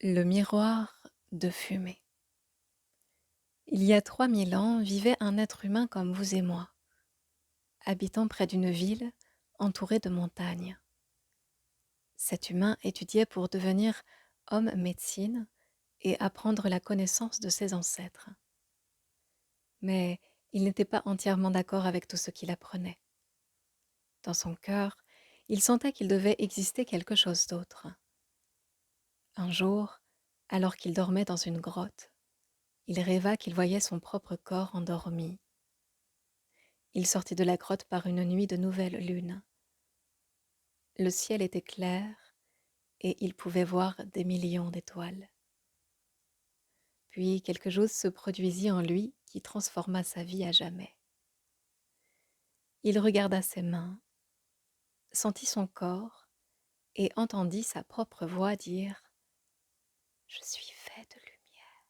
Le miroir de fumée. Il y a 3000 ans vivait un être humain comme vous et moi, habitant près d'une ville entourée de montagnes. Cet humain étudiait pour devenir homme médecine et apprendre la connaissance de ses ancêtres. Mais il n'était pas entièrement d'accord avec tout ce qu'il apprenait. Dans son cœur, il sentait qu'il devait exister quelque chose d'autre. Un jour, alors qu'il dormait dans une grotte, il rêva qu'il voyait son propre corps endormi. Il sortit de la grotte par une nuit de nouvelle lune. Le ciel était clair et il pouvait voir des millions d'étoiles. Puis quelque chose se produisit en lui qui transforma sa vie à jamais. Il regarda ses mains, sentit son corps et entendit sa propre voix dire « Je suis fait de lumière,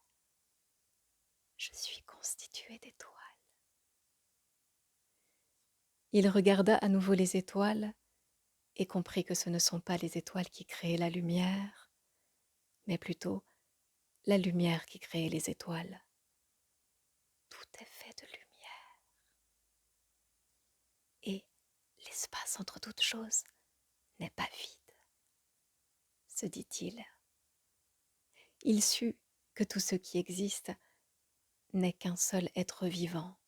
je suis constitué d'étoiles. » Il regarda à nouveau les étoiles et comprit que ce ne sont pas les étoiles qui créent la lumière, mais plutôt la lumière qui crée les étoiles. Tout est fait de lumière. Et l'espace entre toutes choses n'est pas vide, se dit-il. Il sut que tout ce qui existe n'est qu'un seul être vivant,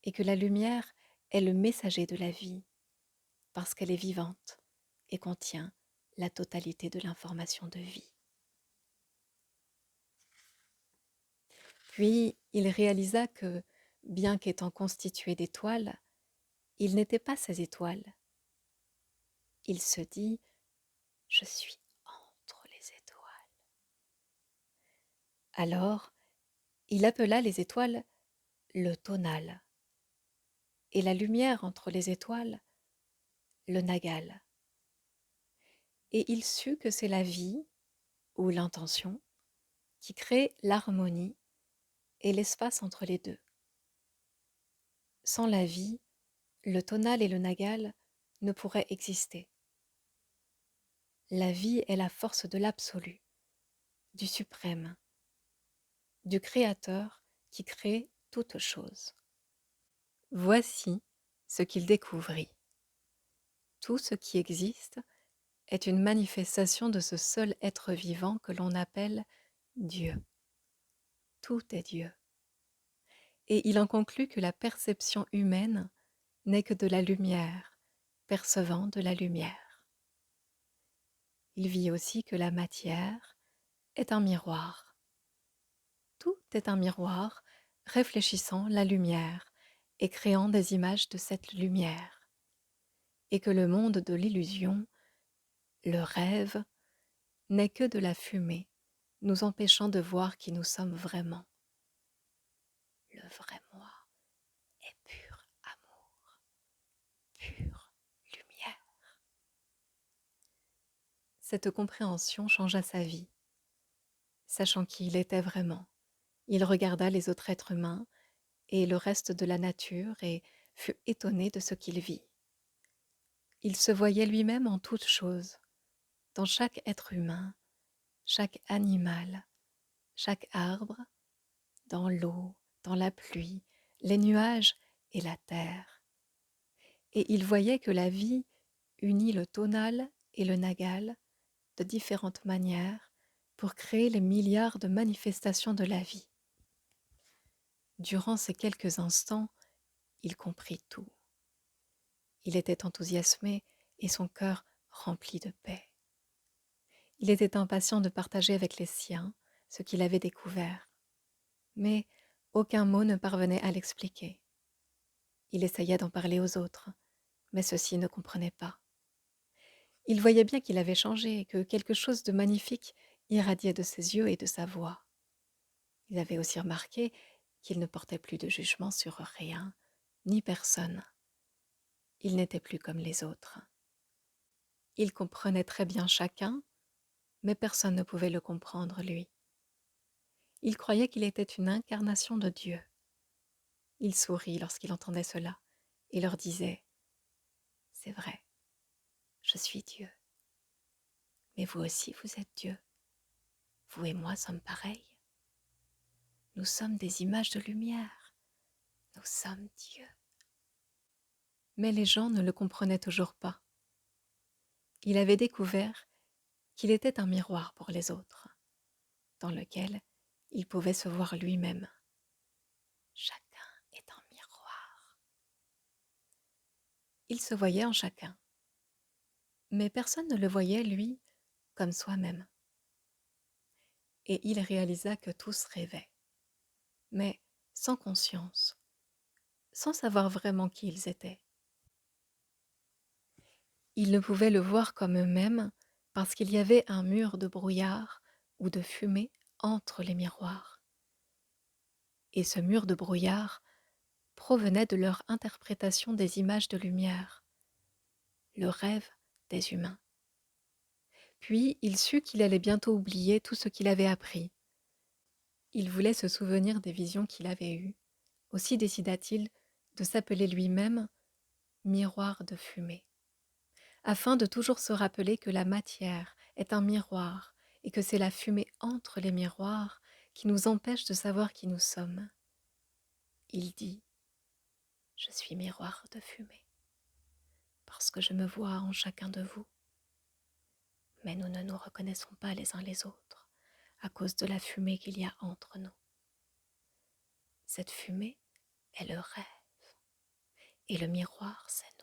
et que la lumière est le messager de la vie, parce qu'elle est vivante et contient la totalité de l'information de vie. Puis il réalisa que, bien qu'étant constitué d'étoiles, il n'était pas ces étoiles. Il se dit « Je suis entre les étoiles. » Alors, il appela les étoiles le tonal, et la lumière entre les étoiles le nagal. Et il sut que c'est la vie, ou l'intention, qui crée l'harmonie et l'espace entre les deux. Sans la vie, le tonal et le nagal ne pourraient exister. La vie est la force de l'absolu, du suprême, du créateur qui crée toute chose. Voici ce qu'il découvrit. Tout ce qui existe est une manifestation de ce seul être vivant que l'on appelle Dieu. Tout est Dieu. Et il en conclut que la perception humaine n'est que de la lumière, percevant de la lumière. Il vit aussi que la matière est un miroir. Tout est un miroir réfléchissant la lumière et créant des images de cette lumière. Et que le monde de l'illusion, le rêve, n'est que de la fumée, nous empêchant de voir qui nous sommes vraiment. Le vrai moi est pur amour, pure lumière. Cette compréhension changea sa vie. Sachant qui il était vraiment, il regarda les autres êtres humains et le reste de la nature et fut étonné de ce qu'il vit. Il se voyait lui-même en toutes choses, dans chaque être humain, chaque animal, chaque arbre, dans l'eau, dans la pluie, les nuages et la terre. Et il voyait que la vie unit le tonal et le nagal de différentes manières pour créer les milliards de manifestations de la vie. Durant ces quelques instants, il comprit tout. Il était enthousiasmé et son cœur rempli de paix. Il était impatient de partager avec les siens ce qu'il avait découvert, mais aucun mot ne parvenait à l'expliquer. Il essaya d'en parler aux autres, mais ceux-ci ne comprenaient pas. Il voyait bien qu'il avait changé et que quelque chose de magnifique irradiait de ses yeux et de sa voix. Il avait aussi remarqué qu'il ne portait plus de jugement sur rien, ni personne. Il n'était plus comme les autres. Il comprenait très bien chacun, mais personne ne pouvait le comprendre, lui. Il croyait qu'il était une incarnation de Dieu. Il sourit lorsqu'il entendait cela et leur disait « C'est vrai, je suis Dieu, mais vous aussi vous êtes Dieu. » Vous et moi sommes pareils. Nous sommes des images de lumière. Nous sommes Dieu. Mais les gens ne le comprenaient toujours pas. Il avait découvert qu'il était un miroir pour les autres, dans lequel il pouvait se voir lui-même. Chacun est un miroir. Il se voyait en chacun, mais personne ne le voyait, lui, comme soi-même. Et il réalisa que tous rêvaient, mais sans conscience, sans savoir vraiment qui ils étaient. Ils ne pouvaient le voir comme eux-mêmes parce qu'il y avait un mur de brouillard ou de fumée entre les miroirs. Et ce mur de brouillard provenait de leur interprétation des images de lumière, le rêve des humains. Puis il sut qu'il allait bientôt oublier tout ce qu'il avait appris. Il voulait se souvenir des visions qu'il avait eues. Aussi décida-t-il de s'appeler lui-même miroir de fumée, afin de toujours se rappeler que la matière est un miroir et que c'est la fumée entre les miroirs qui nous empêche de savoir qui nous sommes. Il dit : « Je suis miroir de fumée, parce que je me vois en chacun de vous. » Mais nous ne nous reconnaissons pas les uns les autres à cause de la fumée qu'il y a entre nous. Cette fumée est le rêve, et le miroir, c'est